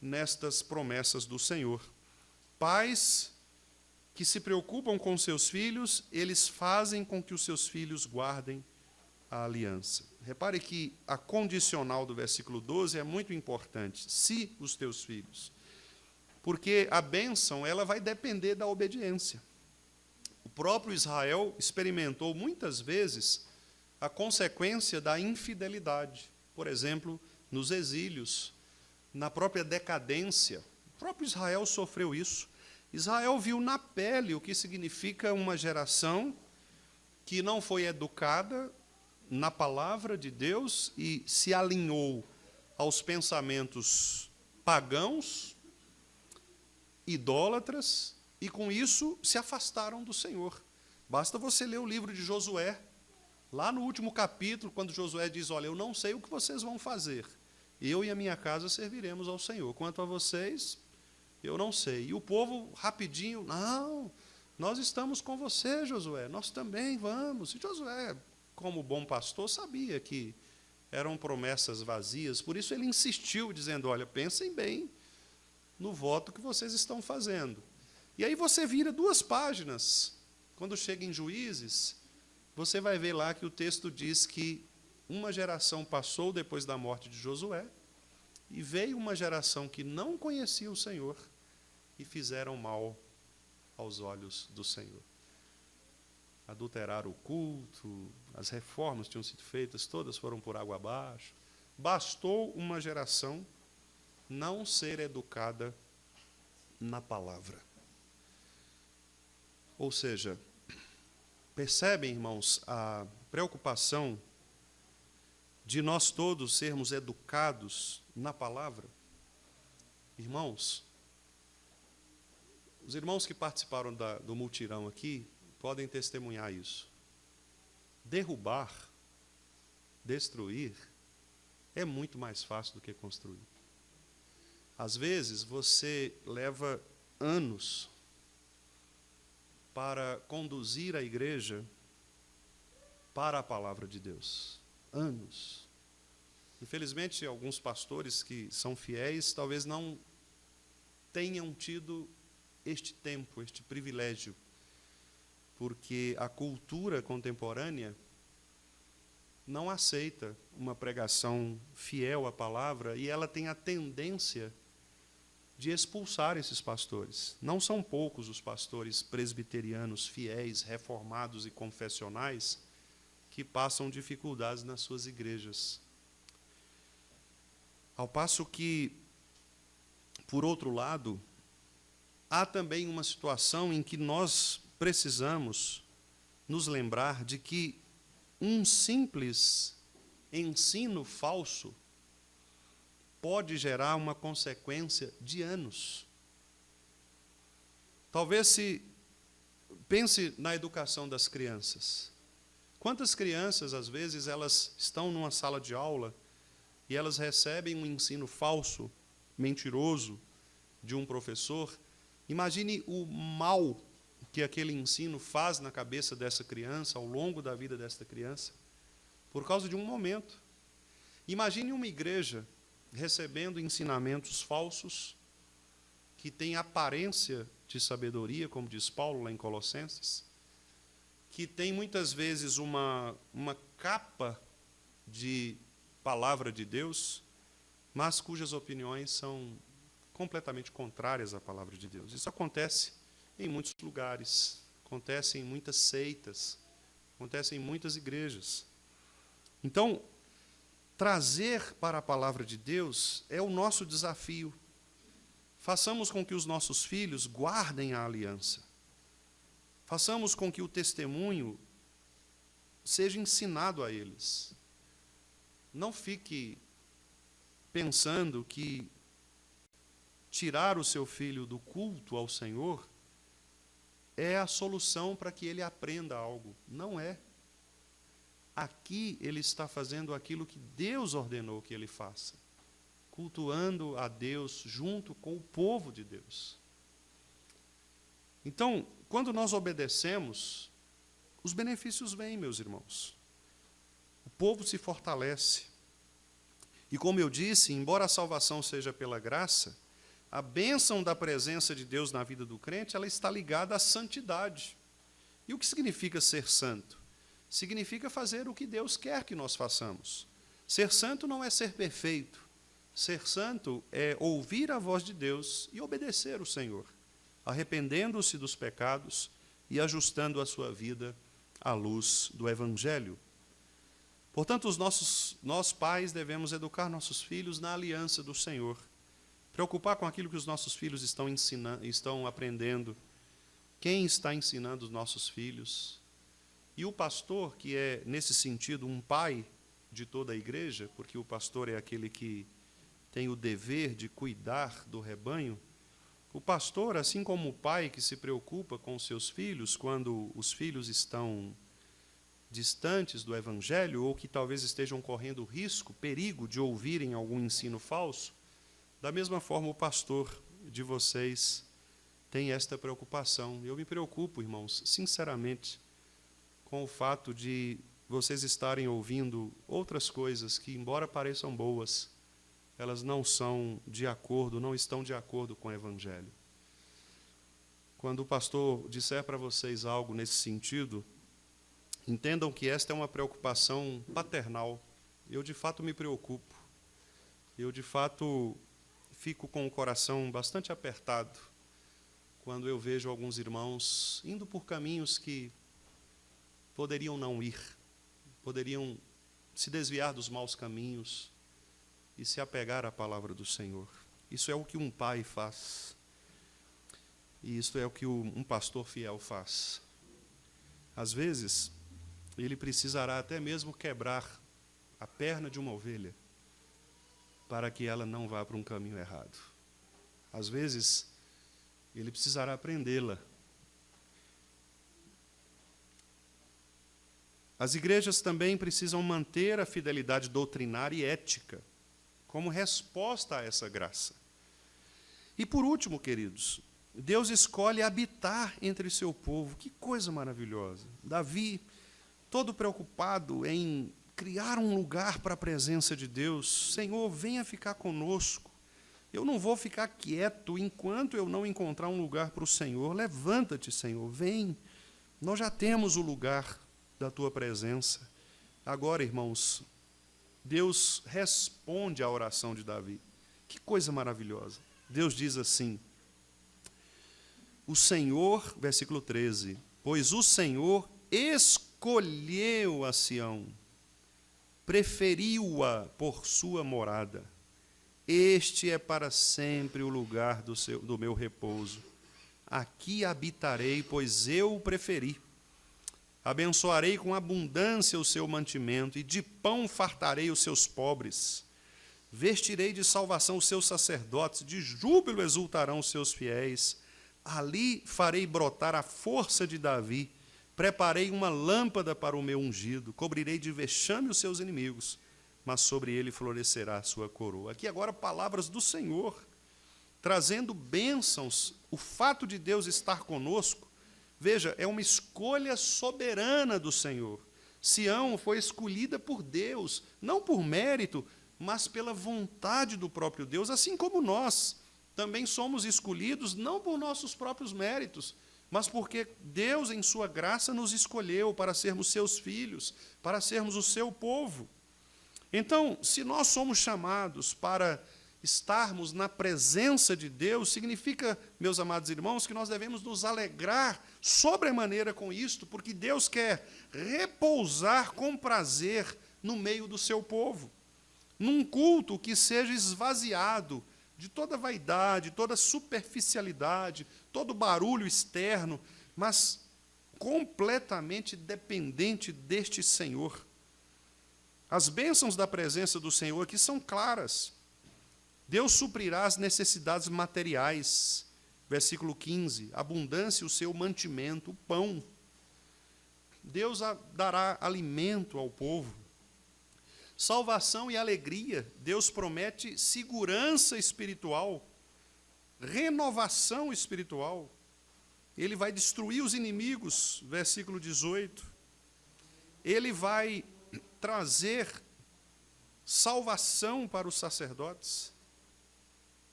nestas promessas do Senhor. Pais que se preocupam com seus filhos, eles fazem com que os seus filhos guardem a aliança. Repare que a condicional do versículo 12 é muito importante. Se os teus filhos. Porque a bênção, ela vai depender da obediência. O próprio Israel experimentou muitas vezes a consequência da infidelidade. Por exemplo, nos exílios, na própria decadência. O próprio Israel sofreu isso. Israel viu na pele o que significa uma geração que não foi educada na palavra de Deus e se alinhou aos pensamentos pagãos, idólatras e com isso se afastaram do Senhor. Basta você ler o livro de Josué, lá no último capítulo, quando Josué diz: olha, eu não sei o que vocês vão fazer, eu e a minha casa serviremos ao Senhor. Quanto a vocês, eu não sei. E o povo rapidinho: não, nós estamos com você, Josué, nós também vamos. E Josué, como bom pastor, sabia que eram promessas vazias, por isso ele insistiu, dizendo: olha, pensem bem no voto que vocês estão fazendo. E aí você vira 2 páginas, quando chega em Juízes, você vai ver lá que o texto diz que uma geração passou depois da morte de Josué, e veio uma geração que não conhecia o Senhor, e fizeram mal aos olhos do Senhor. Adulteraram o culto, as reformas que tinham sido feitas, todas foram por água abaixo. Bastou uma geração não ser educada na palavra. Ou seja, percebem, irmãos, a preocupação de nós todos sermos educados na palavra? Irmãos, os irmãos que participaram do mutirão aqui podem testemunhar isso. Derrubar, destruir, é muito mais fácil do que construir. Às vezes, você leva anos para conduzir a igreja para a palavra de Deus. Anos. Infelizmente, alguns pastores que são fiéis talvez não tenham tido este tempo, este privilégio, porque a cultura contemporânea não aceita uma pregação fiel à palavra e ela tem a tendência de expulsar esses pastores. Não são poucos os pastores presbiterianos fiéis, reformados e confessionais que passam dificuldades nas suas igrejas. Ao passo que, por outro lado, há também uma situação em que nós precisamos nos lembrar de que um simples ensino falso pode gerar uma consequência de anos. Talvez se pense na educação das crianças. Quantas crianças, às vezes, elas estão numa sala de aula e elas recebem um ensino falso, mentiroso, de um professor? Imagine o mal que aquele ensino faz na cabeça dessa criança, ao longo da vida dessa criança, por causa de um momento. Imagine uma igreja recebendo ensinamentos falsos, que têm aparência de sabedoria, como diz Paulo lá em Colossenses, que tem muitas vezes uma capa de palavra de Deus, mas cujas opiniões são completamente contrárias à palavra de Deus. Isso acontece em muitos lugares, acontece em muitas seitas, acontece em muitas igrejas. Então, trazer para a palavra de Deus é o nosso desafio. Façamos com que os nossos filhos guardem a aliança. Façamos com que o testemunho seja ensinado a eles. Não fique pensando que tirar o seu filho do culto ao Senhor é a solução para que ele aprenda algo. Não é. Aqui ele está fazendo aquilo que Deus ordenou que ele faça, cultuando a Deus junto com o povo de Deus. Então, quando nós obedecemos, os benefícios vêm, meus irmãos. O povo se fortalece. E como eu disse, embora a salvação seja pela graça, a bênção da presença de Deus na vida do crente, ela está ligada à santidade. E o que significa ser santo? Significa fazer o que Deus quer que nós façamos. Ser santo não é ser perfeito. Ser santo é ouvir a voz de Deus e obedecer o Senhor, arrependendo-se dos pecados e ajustando a sua vida à luz do Evangelho. Portanto, nós pais devemos educar nossos filhos na aliança do Senhor, preocupar com aquilo que os nossos filhos estão ensinando, estão aprendendo, quem está ensinando os nossos filhos. E o pastor, que é, nesse sentido, um pai de toda a igreja, porque o pastor é aquele que tem o dever de cuidar do rebanho, O pastor, assim como o pai que se preocupa com os seus filhos quando os filhos estão distantes do Evangelho ou que talvez estejam correndo risco, perigo de ouvirem algum ensino falso, da mesma forma o pastor de vocês tem esta preocupação. Eu me preocupo, irmãos, sinceramente, com o fato de vocês estarem ouvindo outras coisas que, embora pareçam boas, elas não estão de acordo com o Evangelho. Quando o pastor disser para vocês algo nesse sentido, entendam que esta é uma preocupação paternal. Eu, de fato, me preocupo. Eu, de fato, fico com o coração bastante apertado quando eu vejo alguns irmãos indo por caminhos que poderiam não ir, poderiam se desviar dos maus caminhos e se apegar à palavra do Senhor. Isso é o que um pai faz. E isso é o que um pastor fiel faz. Às vezes, ele precisará até mesmo quebrar a perna de uma ovelha para que ela não vá para um caminho errado. Às vezes, ele precisará prendê-la. As igrejas também precisam manter a fidelidade doutrinária e ética como resposta a essa graça. E por último, queridos, Deus escolhe habitar entre seu povo. Que coisa maravilhosa. Davi, todo preocupado em criar um lugar para a presença de Deus. Senhor, venha ficar conosco. Eu não vou ficar quieto enquanto eu não encontrar um lugar para o Senhor. Levanta-te, Senhor, vem. Nós já temos o lugar da tua presença. Agora, irmãos, Deus responde à oração de Davi. Que coisa maravilhosa. Deus diz assim, o Senhor, versículo 13, pois o Senhor escolheu a Sião, preferiu-a por sua morada. Este é para sempre o lugar do meu repouso. Aqui habitarei, pois eu o preferi. Abençoarei com abundância o seu mantimento, e de pão fartarei os seus pobres. Vestirei de salvação os seus sacerdotes, de júbilo exultarão os seus fiéis. Ali farei brotar a força de Davi. Preparei uma lâmpada para o meu ungido. Cobrirei de vexame os seus inimigos, mas sobre ele florescerá a sua coroa. Aqui agora palavras do Senhor, trazendo bênçãos. O fato de Deus estar conosco, veja, é uma escolha soberana do Senhor. Sião foi escolhida por Deus, não por mérito, mas pela vontade do próprio Deus, assim como nós também somos escolhidos não por nossos próprios méritos, mas porque Deus, em sua graça, nos escolheu para sermos seus filhos, para sermos o seu povo. Então, se nós somos chamados para estarmos na presença de Deus, significa, meus amados irmãos, que nós devemos nos alegrar sobremaneira com isto, porque Deus quer repousar com prazer no meio do seu povo, num culto que seja esvaziado de toda vaidade, toda superficialidade, todo barulho externo, mas completamente dependente deste Senhor. As bênçãos da presença do Senhor aqui são claras. Deus suprirá as necessidades materiais. Versículo 15, abundância o seu mantimento, o pão. Deus dará alimento ao povo. Salvação e alegria. Deus promete segurança espiritual, renovação espiritual. Ele vai destruir os inimigos, versículo 18. Ele vai trazer salvação para os sacerdotes.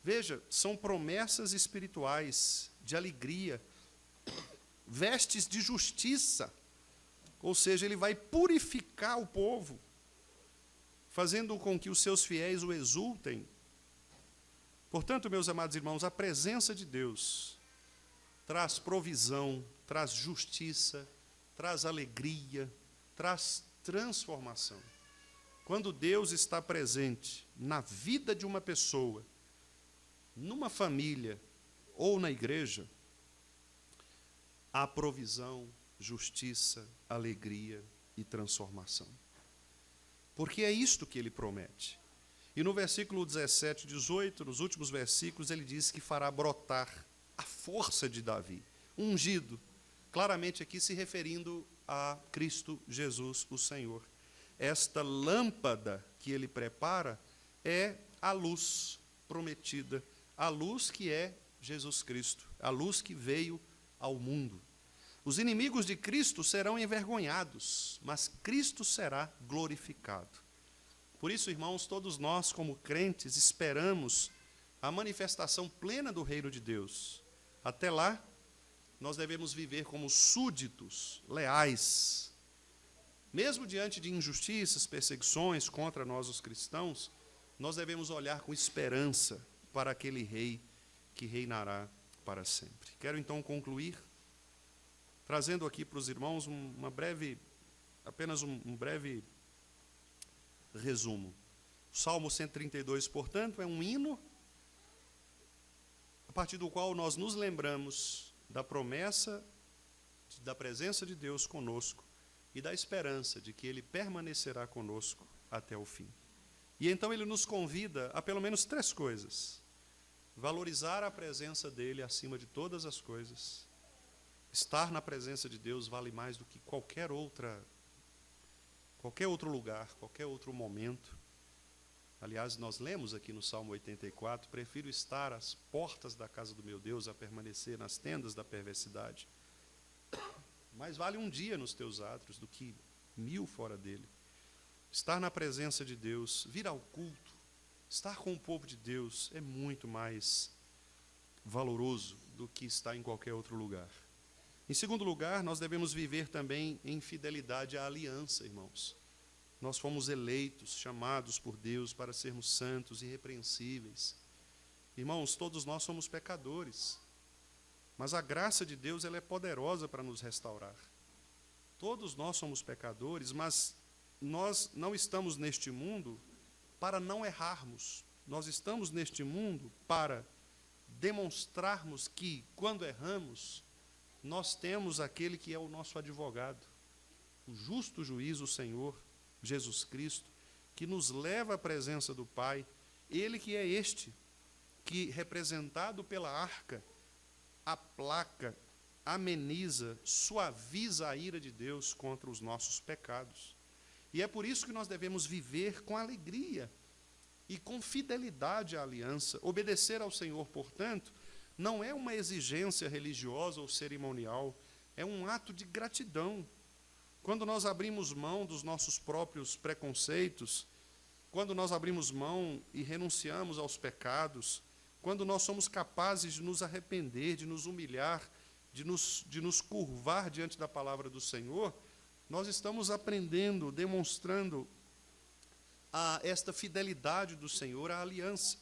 Veja, são promessas espirituais, de alegria, vestes de justiça, ou seja, ele vai purificar o povo, fazendo com que os seus fiéis o exultem. Portanto, meus amados irmãos, a presença de Deus traz provisão, traz justiça, traz alegria, traz transformação. Quando Deus está presente na vida de uma pessoa, numa família ou na igreja, há provisão, justiça, alegria e transformação. Porque é isto que ele promete. E no versículo 17 e 18, nos últimos versículos, ele diz que fará brotar a força de Davi, ungido, claramente aqui se referindo a Cristo Jesus, o Senhor. Esta lâmpada que ele prepara é a luz prometida, a luz que é Jesus Cristo, a luz que veio ao mundo. Os inimigos de Cristo serão envergonhados, mas Cristo será glorificado. Por isso, irmãos, todos nós, como crentes, esperamos a manifestação plena do reino de Deus. Até lá, nós devemos viver como súditos, leais. Mesmo diante de injustiças, perseguições contra nós, os cristãos, nós devemos olhar com esperança para aquele rei que reinará para sempre. Quero então concluir trazendo aqui para os irmãos apenas um breve resumo. O Salmo 132, portanto, é um hino a partir do qual nós nos lembramos da promessa da presença de Deus conosco e da esperança de que Ele permanecerá conosco até o fim. E então ele nos convida a pelo menos 3 coisas: valorizar a presença dEle acima de todas as coisas. Estar na presença de Deus vale mais do que qualquer outro lugar, qualquer outro momento. Aliás, nós lemos aqui no Salmo 84, prefiro estar às portas da casa do meu Deus a permanecer nas tendas da perversidade. Mais vale um dia nos teus átrios do que 1000 fora dele. Estar na presença de Deus, vir ao culto, estar com o povo de Deus é muito mais valoroso do que estar em qualquer outro lugar. Em segundo lugar, nós devemos viver também em fidelidade à aliança, irmãos. Nós fomos eleitos, chamados por Deus para sermos santos e irrepreensíveis. Irmãos, todos nós somos pecadores, mas a graça de Deus ela é poderosa para nos restaurar. Todos nós somos pecadores, mas nós não estamos neste mundo para não errarmos. Nós estamos neste mundo para demonstrarmos que, quando erramos, nós temos aquele que é o nosso advogado, o justo juiz, o Senhor Jesus Cristo, que nos leva à presença do Pai. Ele que é este, que, representado pela arca, aplaca, ameniza, suaviza a ira de Deus contra os nossos pecados. E é por isso que nós devemos viver com alegria e com fidelidade à aliança. Obedecer ao Senhor, portanto, não é uma exigência religiosa ou cerimonial, é um ato de gratidão. Quando nós abrimos mão dos nossos próprios preconceitos, quando nós abrimos mão e renunciamos aos pecados, quando nós somos capazes de nos arrepender, de nos humilhar, de nos curvar diante da palavra do Senhor, nós estamos aprendendo, demonstrando esta fidelidade do Senhor à aliança.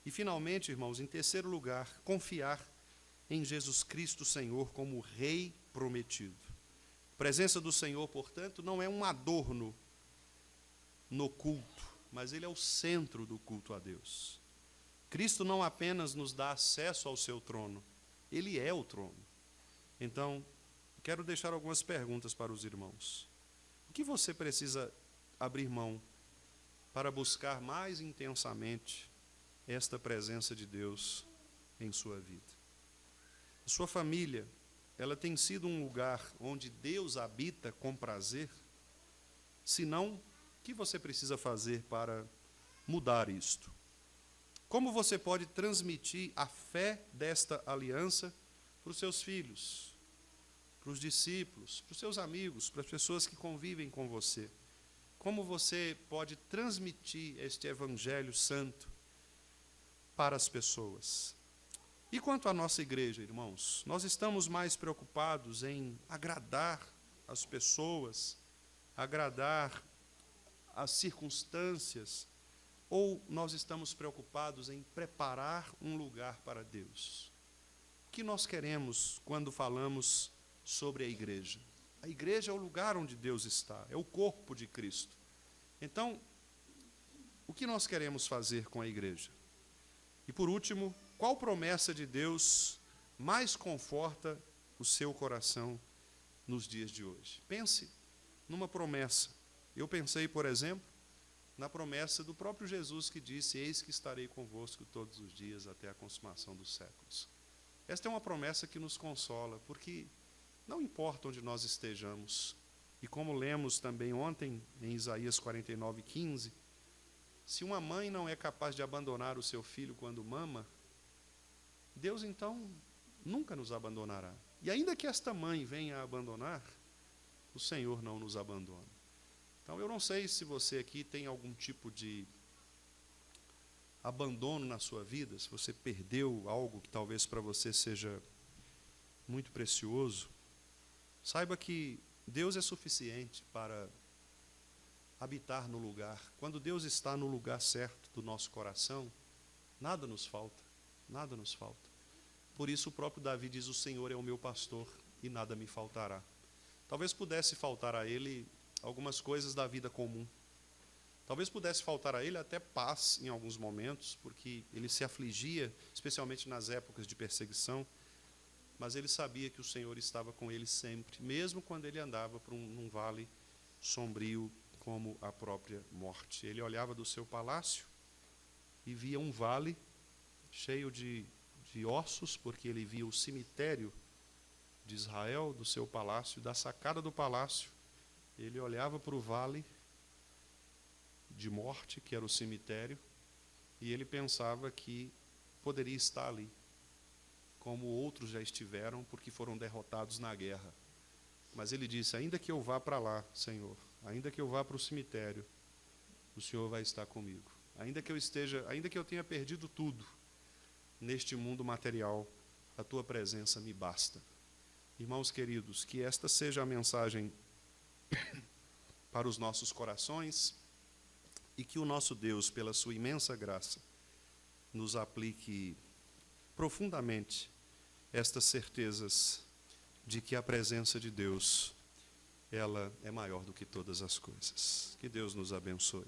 E, finalmente, irmãos, em terceiro lugar, confiar em Jesus Cristo, Senhor, como Rei prometido. A presença do Senhor, portanto, não é um adorno no culto, mas Ele é o centro do culto a Deus. Cristo não apenas nos dá acesso ao seu trono, Ele é o trono. Então, quero deixar algumas perguntas para os irmãos. O que você precisa abrir mão para buscar mais intensamente esta presença de Deus em sua vida? A sua família, ela tem sido um lugar onde Deus habita com prazer? Se não, o que você precisa fazer para mudar isto? Como você pode transmitir a fé desta aliança para os seus filhos, para os discípulos, para os seus amigos, para as pessoas que convivem com você? Como você pode transmitir este evangelho santo para as pessoas? E quanto à nossa igreja, irmãos, nós estamos mais preocupados em agradar as pessoas, agradar as circunstâncias, ou nós estamos preocupados em preparar um lugar para Deus? O que nós queremos quando falamos sobre a igreja? A igreja é o lugar onde Deus está, é o corpo de Cristo. Então, o que nós queremos fazer com a igreja? E por último, qual promessa de Deus mais conforta o seu coração nos dias de hoje? Pense numa promessa. Eu pensei, por exemplo, na promessa do próprio Jesus que disse: eis que estarei convosco todos os dias até a consumação dos séculos. Esta é uma promessa que nos consola, porque não importa onde nós estejamos, e como lemos também ontem em Isaías 49:15, se uma mãe não é capaz de abandonar o seu filho quando mama, Deus então nunca nos abandonará. E ainda que esta mãe venha a abandonar, o Senhor não nos abandona. Então eu não sei se você aqui tem algum tipo de abandono na sua vida, se você perdeu algo que talvez para você seja muito precioso. Saiba que Deus é suficiente para habitar no lugar. Quando Deus está no lugar certo do nosso coração, nada nos falta, nada nos falta. Por isso o próprio Davi diz: o Senhor é o meu pastor e nada me faltará. Talvez pudesse faltar a ele algumas coisas da vida comum. Talvez pudesse faltar a ele até paz em alguns momentos, porque ele se afligia, especialmente nas épocas de perseguição, mas ele sabia que o Senhor estava com ele sempre, mesmo quando ele andava por num vale sombrio como a própria morte. Ele olhava do seu palácio e via um vale cheio de ossos, porque ele via o cemitério de Israel, do seu palácio, da sacada do palácio. Ele olhava para o vale de morte, que era o cemitério, e ele pensava que poderia estar ali, como outros já estiveram, porque foram derrotados na guerra. Mas ele disse: ainda que eu vá para lá, Senhor, ainda que eu vá para o cemitério, o Senhor vai estar comigo. Ainda que eu tenha perdido tudo neste mundo material, a tua presença me basta. Irmãos queridos, que esta seja a mensagem para os nossos corações, e que o nosso Deus, pela sua imensa graça, nos aplique profundamente estas certezas de que a presença de Deus, ela é maior do que todas as coisas. Que Deus nos abençoe.